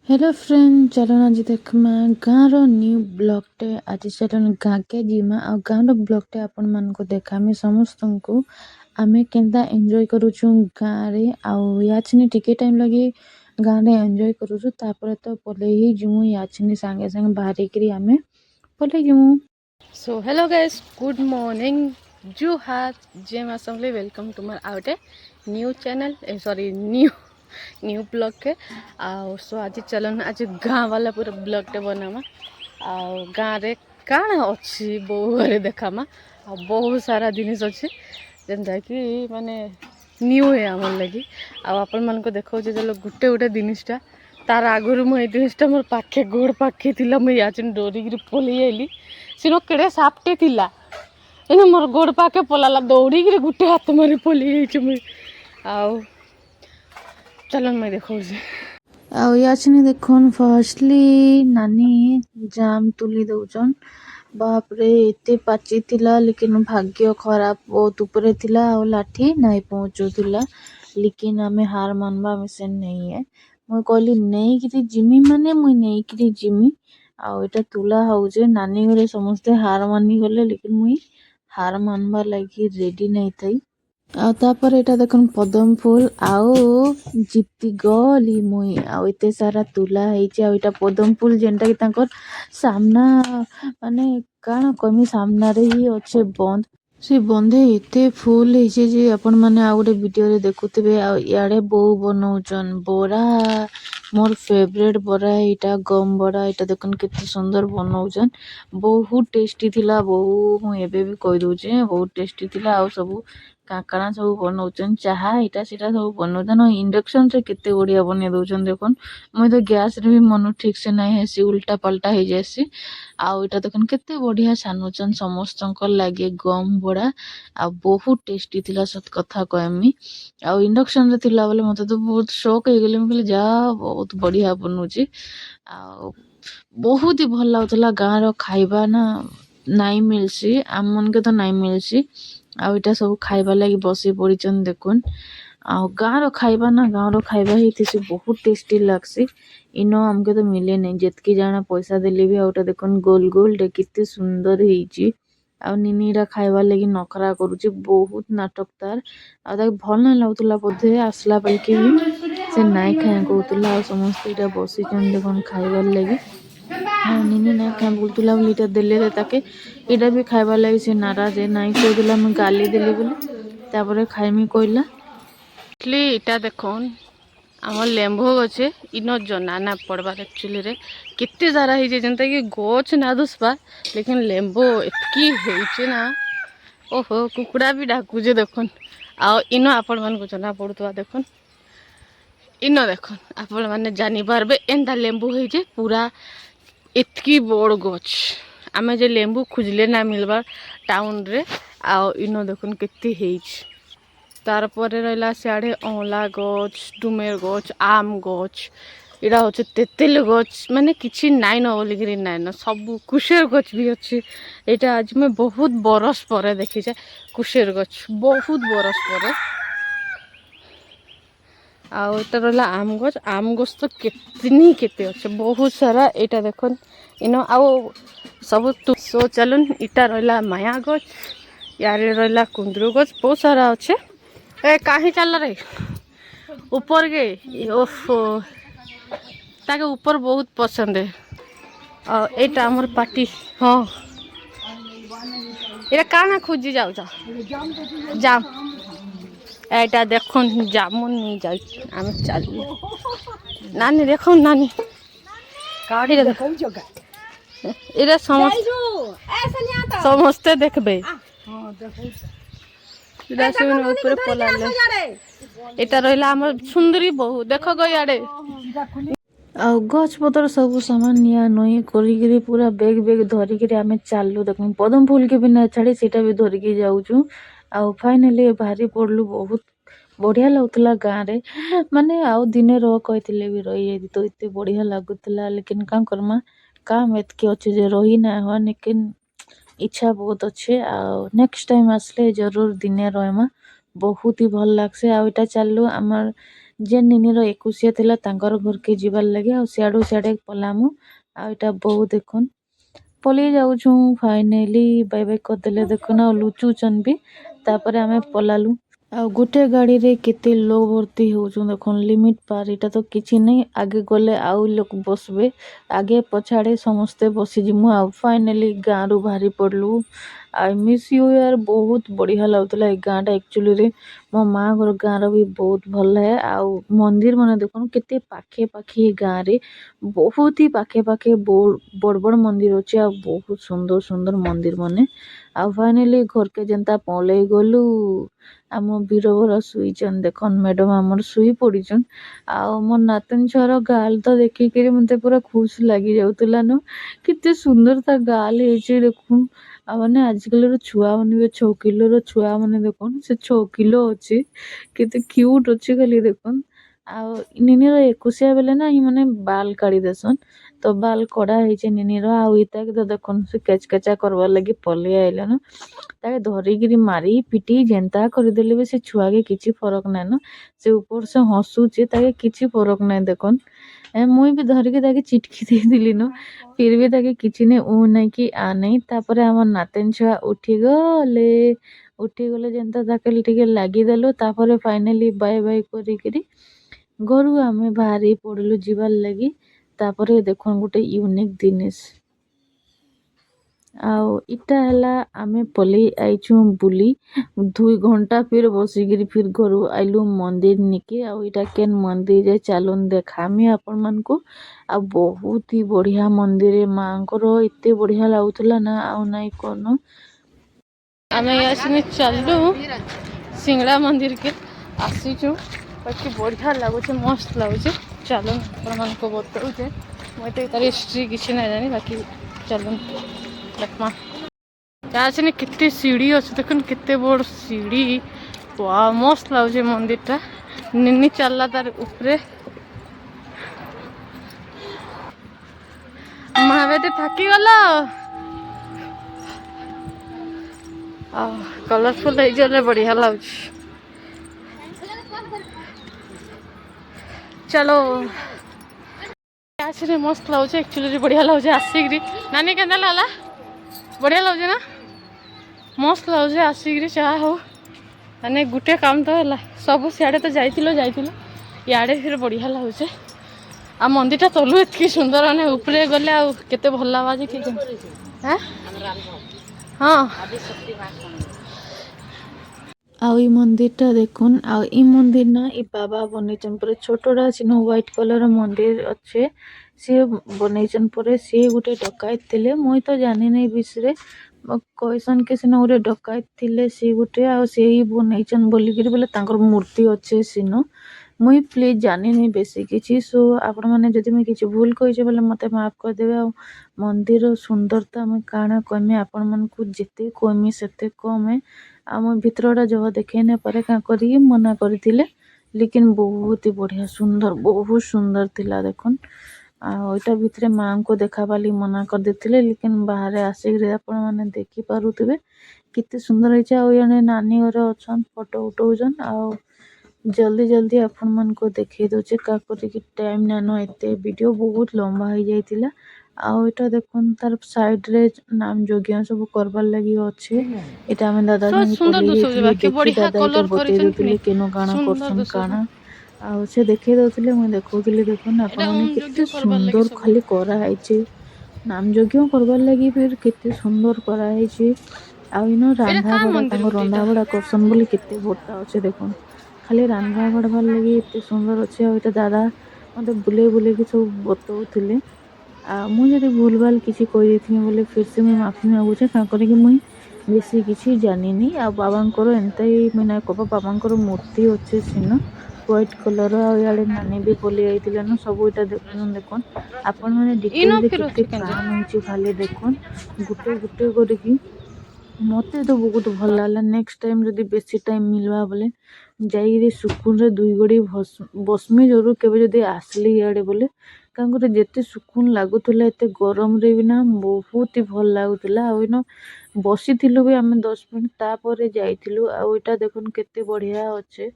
Hello friend चलन आज देखमा गाँव न्यू ब्लॉगटे आज चलन गाँ के जीमा आ गाँव ब्लॉगटे आपण मान को देखामी समस्त को आमे केनता एंजॉय करूछु गाँ रे आउ याचनी टिके टाइम लगी गाँ रे एंजॉय करूछु तापर तो पले ही जिमु याचनी संगे संगे बाहरी करी आमे पले जिमु। So hello guys good morning जुहार जेम असम्बली welcome to my out new channel sorry new blog के आउ सो आज चलन आज गाँ वाला पूरा ब्लॉग टे बनामा आउ गाँ रे काण अच्छी बहु घरे देखामा आ बहुत सारा जिनिस अच्छे जेनता कि माने न्यू है आमर लगी आपण मान को देखो चलो गुटे गुटे जिनिसटा तार आगुरी मुझे जिनिसटा मोर पाखे गोड़ पाखे थिला मुझे याचन डोरिकी पलि आइली सिनो केड़े सापटे थिला एने मोर गोड़ पाखे पलाला दौड़िकी गुटे हाथ मारी पलि मुई आउ चलन मैं देखो आउ याचने देखन फर्स्टली नानी जाम तुली दउचन बाप रे एते पाची थिला लेकिन भाग्य खराब बहुत ऊपर थिला और लाठी नहीं पहुँचू थिला लेकिन आमे हार मानबा में से नहीं है मुई कहली नहीं कि जिमी माने मुई नहीं कि जिमी आउ एटा तुला होजे नानी घरे समस्ते हार मानी गले लेकिन मुई हार मानबा लगी रेडी नहीं थई आउ तापर एटा देखन पदम फूल आउ जीती गली मुई आउ एते सारा तुला ହେଇଛି आउ एटा पदम फूल जेनटा कि तांकर सामना माने काना कमी सामना रे ही अच्छे बंद से बंधे एते फूल ହେଇଛି जे आपण माने आउ गोटे वीडियो रे देखुथिबे आउ याडे बहु बनौचन बोरा मोर फेवरेट बोरा एटा गम बोरा एटा देखन केते सुंदर बनौचन बहुत टेस्टी थिला बहु मु एबे भी कहि दउचे बहुत टेस्टी थिला आउ सब काकाना सब बनौचन चाहा एटा सेटा सब बनौचन इंडक्शन से केते बढ़िया बने दउचन देखन मुई तो गैस रे भी मन ठीक से नहीं हेसी उल्टा पल्टा हो जासी आउ एटा देखन केते बढ़िया छानुचन समस्तंकर लागे गम बड़ा आ बहुत टेस्टी थिला सत कथा कहमी आउ इंडक्शन रे थिला बोले मते तो बहुत शौक हो गेले कहले जा बहुत बढ़िया बनउची आ बहुत ही भल लागुला गाँ रो खाइबा ना नाई मिलसी आम मन के तो नाई मिलसी आउ एटा सब खाइबा लगी बसी पड़ीचन देखुन आउ गाँ रो खाइबा ना गाँ रो खाइबा ही थी बहुत टेस्टी लागसी इनो हमके तो मिले नहीं जेतकी जाना पैसा देले भी आउटा देखुन गोल गोल डे कितने सुंदर ହେଇची आउ निनीरा खाइबा लगी नखरा करूची बहुत नाटकदार आ ताके भल नहीं लागुला बोधे आसला बल्कि भी से नाई खाए कहतुला समस्त इटा बसीचन देखन खाइबा लगी निनी ना खाए बोलतुला बोली इटा देले ताके इटा भी खाइबा लगी से नाराज है नाई कहतुला मैं गाली देली बोली तापरे खाइमी कहला इटा देखन आम लेम्बु गचे इन जना ना पड़बार एक्चुअली रे केते सारा हो जनता कि गच ना दुसबा लेकिन लेम्बु एतकी होइचे ना ओहो कुकुड़ा भी डाकुचे देखन आ इन आपण मान को जना पड़ुवा देखन इन देखन आपण माने जानी पारबे एंता लेम्बु होइचे पूरा एतकी बड़ गच आमे जे लेम्बु खुजले ना मिलबा टाउन रे आ इन देखन केते होइचे तार परे रहा सियाड़े अँला गच डुमेर गच आम गच इटा हूँ तेतेल गच माने किसी नाइन बोलिकी नाइन सब कुशेर गच भी अच्छी यहाँ आज मैं बहुत बरस पर देखीचे कुशेर गच बहुत बरस पर आटा रहा आम गच तो केतनी केते अच्छे बहुत सारा यहाँ देखन इन आउ सब सो चलन इटा रहा माया गच यार रहा कुंदरू गच बहुत सारा अच्छे ए कहीं चल रे ऊपर के ओफो ताके ऊपर बहुत पसंद है और एटा हमर पार्टी हाँ ये काना खोजी जाऊ जाम एटा देखन जामुन नहीं जाई आम चल नानी देखो नानी गाड़ी रे देखो इरे समस्ते देखबे हां देखो ऊपर पलाले एटा रहिला हमर सुंदरी बहु देखो गो याडे आ गछ पतर सब सामान निया नई करी पूरा बैग बैग धरी के आमे चालू देखो पदम फूल के बिना छाड़ी सेटा भी धरी के जाऊचू आ फाइनली भारी पड़लू बहुत बढ़िया लगुला गाँ रे माने आउ दिने रह कहते भी रही जाती तो इतने बढ़िया लगुला लेकिन का करमा काम एतके अच्छे जे रही ना हो लेकिन इच्छा बहुत अच्छे आ नेक्स्ट टाइम आसले जरूर दिने रहमा बहुत ही भल लागसे आ इटा चलू आमर जे निनीर 21 थिला तांकर घर के जीवार लगे आ सियाडू सियाडे पलामु आ इटा बहु देखुन पलि जाऊछु फाइनली बाय बाय करदेले देखुन आ लुचुचन भी तापर आमे पलालु आ गुटे गाड़ी रे केते लोग भर्ती होउछन देखुन लिमिट पार इटा तो किछि नै आगे गले आउ लोग बसबे आगे पछाड़े समस्ते बसी जिमु आ फाइनली गाँ रु बाहरी पड़लु आई मिस यू यार बहुत बढ़िया लागुतला ए गाँटा एक्चुअली रे मो माँ घर गाँ रो भी बहुत भल है आउ मंदिर माने देखुन केते पाखे पाखे गाँ रे बहुत ही पाखे पाखे बड़ बड़ मंदिर अछि आ बहुत सुंदर सुंदर मंदिर माने आ फाइनली घर के जनता पले गलु आम बीरबर शुईचन देखन मैडम आमर शुई पड़ीचन आ मोर नातन छुआर गाल तो देखिक मते पूरा खुश लगी जाउतला न केते सुंदर ता गाल हेचे देखुन आ माने आजकल छुआ माने भी 6 किलो छुआ माने देखुन से 6 किलो अछि केते क्यूट अछि खाली देखुन आ निनीर 21 बेले ना इ माने बाल काढ़ी देसन तो बाल कड़ा हेचे निनीर आ इता के तो देखुन से केचकेचा करवा लगी पले आइला न ताके धरिकिरी मारी पिटी जेन्ता କରିଦେଲେ ବି ସେ ଛୁଆକେ କିଛି ଫରକ ନାଇଁ न ସେ ऊपर से हंसुचे ताके କିଛି फरक ନାଇଁ देखन मुई भी धरिके ताके चिटकी ଦେଇଥିଲି न फिर भी ताके କିଛି नै ऊ नै कि आ नै तापर हमर नातिन छुआ उठी गले जेन्ता ताके ଟିକେ ଲାଗିଦେଲୁ तापर फाइनली बाय बाय କରିକିରି घरु आमे बाहरी पड़लु जीवार लगी तापर देखन गुटे यूनिक जिनिस आउ इटा हला आमे पलि आइछु बुली 2 घंटा फिर बसिकिरी फिर घरु आइलु मंदिर निके आउ इटा केन मंदिर जे चालुन देखामी आपन मानको आ बहुत ही बढ़िया मंदिर मांकर एते बढ़िया लाଗୁଥିଲା ना आउ नाइ कोनो आमे यासने चललु सिंगड़ा मंदिर के आसीछु बाकी बढ़िया लागुছে मस्त लागुছে चलो आपन मानको बताउचे मते तार हिस्ट्री किछ ना जानी बाकी चलो देखमा यासने कितने सीढ़ी अछि देखन कितने बड़ सीढ़ी वाह मस्त लागुছে मंदिर टा निन्नी चलला तार ऊपरे महावेदी थकी गला कलरफुल है बढ़िया लागुଛି चलो आसने मस्त लागुছে एक्चुअली बढ़िया लागुছে आसिकरी नानी केंदा लागला बढ़िया लागुছে ना मस्त लागुছে आसिकरी चाह हो माने गुटे काम तो है सब सियाड़े तो जाइतिलो इाड़े फिर बढ़िया लागुছে आ मंदिर टा तलु एतकी सुंदर माने ऊपरे गले आ केते भल लागबा जे कि हैं हां आउ ई मंदिरटा देखुन आउ ई मंदिर ना ई बाबा बनैछन पूरा छोटोरा छिन व्हाइट कलर मंदिर अच्छे से बनैछन पूरे से गुटे डकाइत थिले मुई तो जानि नै बिसरे कहसन के सिना गुटे डकाइत थिले से गुटे आ से ही बनैछन बोलिकिरी बोले तांकर मूर्ति अच्छे सिनो मुई प्लीज जानि नै बेसी किछि सो आपण माने जदि मुई किछि भूल कहिछे बोले मते माफ कर देबे आ मंदिर सुंदरता मैं काना कहमी आपण मानकु जेते कहमी सेते कम है आम भितरटा जब देखे ना पारे क्या करी मना करथिले लेकिन बहुत ही बढ़िया सुंदर बहुत सुंदर थिला देखुन आटा भितरे माँ को देखा पाली मना कर देथिले लेकिन बाहर आसिक आपण माने देखि पारुथिबे किते सुंदर होइछे आ जने नानी घर अछन फोटो उठौछन आ जल्दी जल्दी आपण मन को देखे दोचे का करी कि टाइम नानो एते वीडियो बहुत लंबा हो जाइतिला आ एटा देखुन तार साइड रे नाम जोग्य सब करबार लागि अच्छे एटा हम दादा जन बोली देखि दादा एटा बते देथिले केनो काना करसन काना आ से देखे दउथिले मुई देखौथिले देखुन आपण माने केते सुंदर खाली करा आइछे नाम जोग्य करबार लागि फिर केते सुंदर करा आइछे आ इनो रांधा बड़ा तांको रंधा बड़ा करसन बोली केते बोटा अच्छे देखुन खाली रांधा बड़बार लागि एते सुंदर अच्छे आ एटा दादा मते बुले बुले कि सब बतौथिले मुझे भूल भाल किसी कही देथिनि बोले फिर से मुझे माफी मागुचे क्या करे कि मुई बेसी किसी जानिनी आ बाबांकर एंता ही मैंने कबा बाबांकर मूर्ति अच्छे सिन व्हाइट कलर आ याडे नानी भी बोली आइतिले न सब एटा देखुन देखुन आपण माने डिटेल रे केते काम होइचे खाली देखुन गुटे गुटे करके मते तो बहुत भल लागला नेक्स्ट टाइम जदि बेसी टाइम मिलवा बोले जाइरे सुकुन रे दुई गड़ी बसमी जरूर केबे जदि आसली याडे बोले कांगरे जेते सुकुन लागुतला एते गरम रे बिना बहुत ही भल लागुतला आ इनो बसिथिलु भी आमे 10 मिनिट तापरे जाइथिलु आ ओइटा देखुन केते बढ़िया अच्छे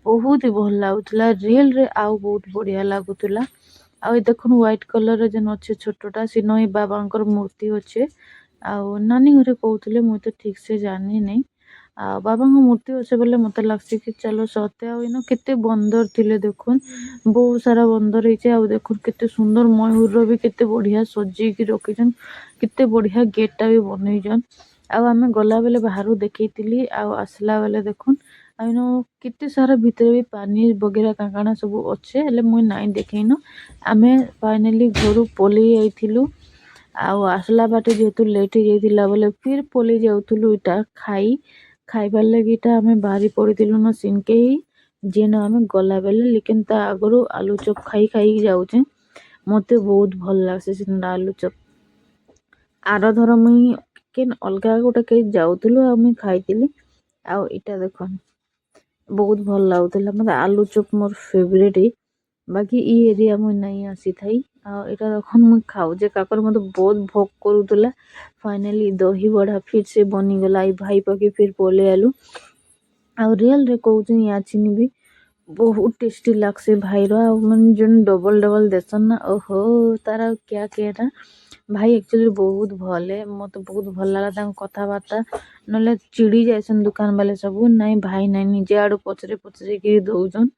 बहुत ही भल लगुला रियल रे आउ बहुत बढ़िया लगुला। आ देखुन व्हाइट कलर रे जेन अच्छे छोटटा से नई बाबांकर मूर्ति अच्छे। आउ नानी घरे कहते मुझे तो ठीक से जानी नहीं। आ बाबा मूर्ति अच्छे बोले मत लगसी कि चलो सत्य आईन केते बंदर थिले देखुन बहुत सारा बंदर होइचे। आ देखुन केते सुंदर मयूर भी केते बढ़िया सजी की रखिछन केते बढ़िया गेटटा भी बनइछन। आमे गला बेले बाहर देखी आसला बेले देखुन आइनो केते सारा भितर भी पानी वगैरह काकाना सब अच्छे हेले मुई नाई देखिन। आमे फाइनली घर पलि जाइथिलु। आसला बाटे जेहेतु लेट हो जाइथिला बोले फिर पलि जाउथुलु इटा खाइबार लगी इटा आमे बाहरी पड़िथिलु न सिनके ही जेन आमे गला बेले लेकिन ता आगरु आलू चप खाई खाई जाउचे मते बहुत भल लागसे सिन आलू चप। आर धर मुई केन अलगा गोटे के जाउथुलु आ मुई खाइथिली। आ इटा देखन बहुत भल लाଗୁଥିଲା मतलब आलू चप मोर फेवरेट है। बाकी ई एरिया मुई नहीं आसी थाई। इटा देखन मुई खाऊजे काकर मते बहुत भोक करूतला। फाइनली दही बड़ा फिर से बनी गला ई भाई पाके फिर पले आलू। आ रियल रे कहूँ या चिनी भी बहुत टेस्टी लागसे भाई मन जन डबल डबल देसन ना ओहो तारा क्या कहना भाई एक्चुअली बहुत भल है मत बहुत भल लगा कथबार्ता नले चिड़ी जासन दुकान वाले सब नाई भाई नाई निजे आड़ू पचरे पचरे कि दौन।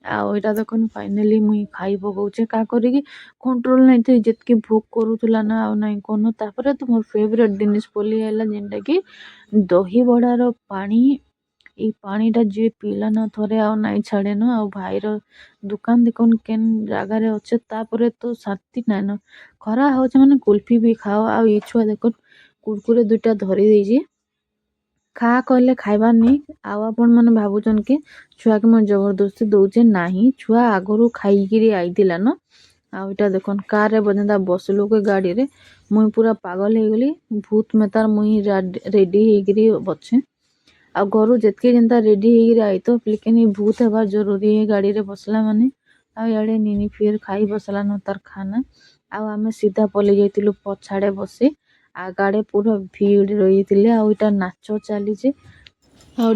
आईटा देखन फाइनाली मुई खाई पकाउचे का करी कंट्रोल नहीं थे जितकी भोक करूला ना आ नहीं कौन तापर तो मोर फेवरेट जिनिस पलि आइला जेनटा कि दही बड़ार पानी ई पानीटा जे पीला न थरे आ नाई छाड़े न आ भाईर दुकान देखुन केन जगार अच्छे तापर तो शांति नाइन खरा होचे माने कुल्फी भी खाओ। आ ई छुआ देखुन कुरकुरे दुईटा धरी देइजे खा कहले खाइबार नहीं। आपण मैंने भावुचन कि छुआ के मैं जबरदस्ती दौचे नहीं छुआ आगरू खाइकी आईला न। आईटा देखन कार बंदा बसलु के गाड़ी रे मुई पूरा पागल हो गली भूत में तार मुई रेडी होगी बचे। आ घरू जितके जेनता रेडी होगी आई तो लेकिन ये भूत हबार जरूरी है गाड़ी रे बसला माने। आड़े निनी फिर खाई बसला न तार खाना आमे सीधा पलि जाइथिलु पछाड़े बसी आगाड़े पूरा भीड़ रही आईटा नाच चली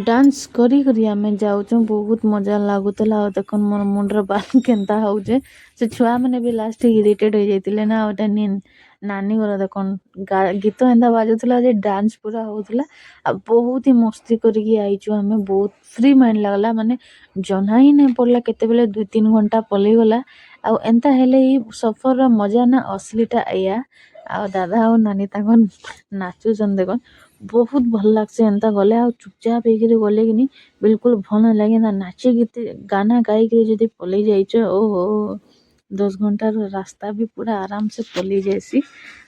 डांस करी करी आमे जाऊँ बहुत मजा लगुला। देखन मोर मुंडर बाल केनता होचे से छुआ मैंने भी लास्ट इरिटेट हो जाते ना ओटा नानी घर देखन गीत एंता बाजुला जे डांस पूरा होता आ बहुत ही मस्ती करके आईचु आमे बहुत फ्री माइंड लगला माने जना ही नहीं पड़ला केते बेले 2-3 घंटा पलि गला। आ एंता हेले ई सफर मजा ना असलीटा आया। आ दादा और नानी ताकन नाचुसन देखन बहुत भल लागसे एंता गले आ चुपचाप होकर गले कि नहीं बिल्कुल भल ना लगे ना नाचे गीत गाना गाई जदि पलि जाइछ ओहो 10 घंटार रास्ता भी पूरा आराम से पलि जाइसी।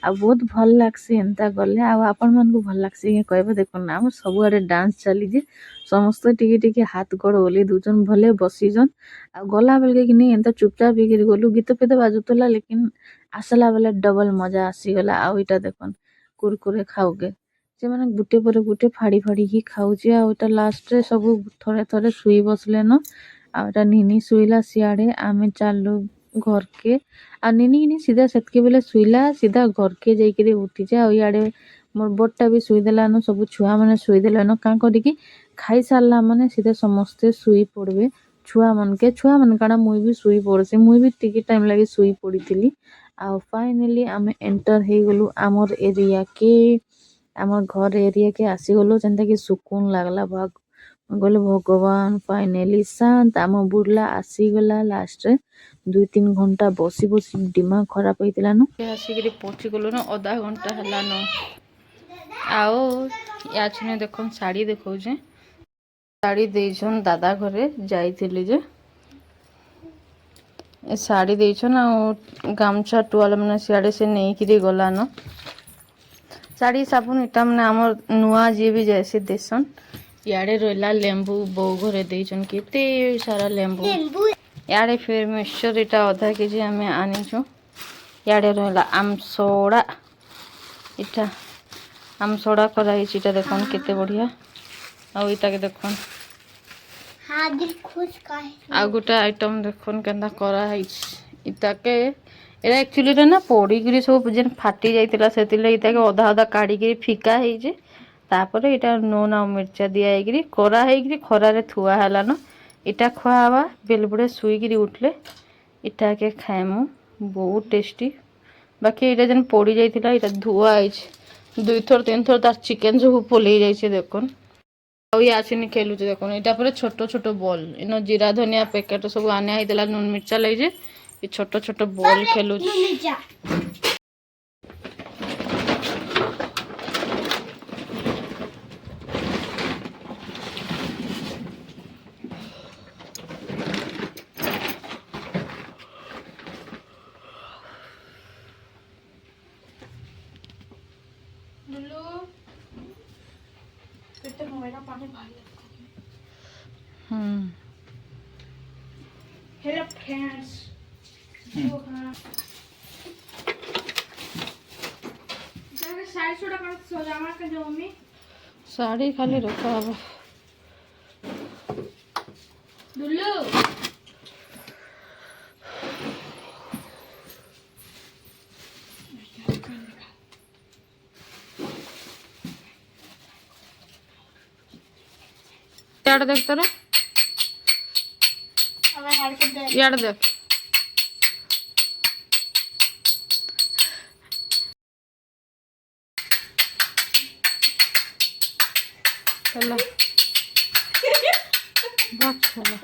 आ बहुत भल लागसी एंता गले आपण मन को भल लागसी कि कहबे देखन ना हम सब आड़े डांस चली समस्त टिके टिके हाथ गोड़ ओली दुजन भले बसीजन आ गला बेल कि नहीं एंता चुपचाप होकर गलु गीत फीत बाजुला लेकिन आसला बेले डबल मजा आसीगला। आईटा देखन कुरकुरे खाओगे से मैंने गुटे पर गुटे फाड़ी फाड़ी ही खाऊचे आटा लास्ट रे सब थोड़े थोड़े शुई बसले न आटा निनी शुईला सियाड़े आमे चालू घर के आ निनी नहीं सीधा सेतके बेले शुईला सीधा घर के जाइए उठीचे आड़े मोर बड़टा भी शुईदेला न सब छुआ मैंने शुईदेला न क्या करी खाई सारा माने सीधे समस्ते शुई पड़े छुआ मन काना मुई भी शुई पड़सी मुई भी टिके टाइम लगे शुई पड़ी थी। आ फाइनली आमे एंटर हो गलु आमर एरिया के आमर घर एरिया के आसीगलु जेनता कि सुकून लागला गले भगवान फाइनली शांत आम बुर्ला आसीगला लास्ट रे 2-3 घंटा बसी बसी दिमाग खराब होइतिला न आसिक पहुँची गलु न आधा घंटा हला न। आओ या छने देखन साड़ी देखौजे साड़ी देछन दादा घरे जाइथिले जे ए साड़ी देछन आ गामछा टुआल माने सियाड़े से नेइकिरी गला न साड़ी साबुन इटा मैंने आमर नुआ जी भी जैसे देसन याड़े रहा लेंबू बो घरे देछन केते सारा लेंबू याड़े फिर मिक्सचर इटा अधा केजी आमे आनीछु याड़े रहा आमसोड़ा इटा आमसोड़ा कराई इटा देखन केते बढ़िया आ इटा के देखन आ गोटे आइटम देखन केनता करा इटा के एरा एक्चुअली रे ना पड़ी सब जेन फाटी जाइतिला सेतिले इटा के अधा अधा काढ़ी फिका होइजे तापर इटा नून आ मिर्चा दिया हेगिरी करा हेगिरी खरा रे थुआ हला न इटा खुआवा बेलबुड़े शुईकि उठले इटा के खाएमु बहुत टेस्टी। बाकी ये जेन पड़ी जाइए ये धुआ दुई थर तीन थर तार चिकेन सब पोल देखुन ये आसनी खेलुचे देखुन यहाँ पर छोट छोट बॉल इन जीरा धनिया पैकेट सब आना होता नुन मिर्चा लगे ये छोट छोट बॉल खेलु हेलो फ्रेंड्स साड़ी खाली रखा अब यार देख तो यार देख चलो बहुत चलो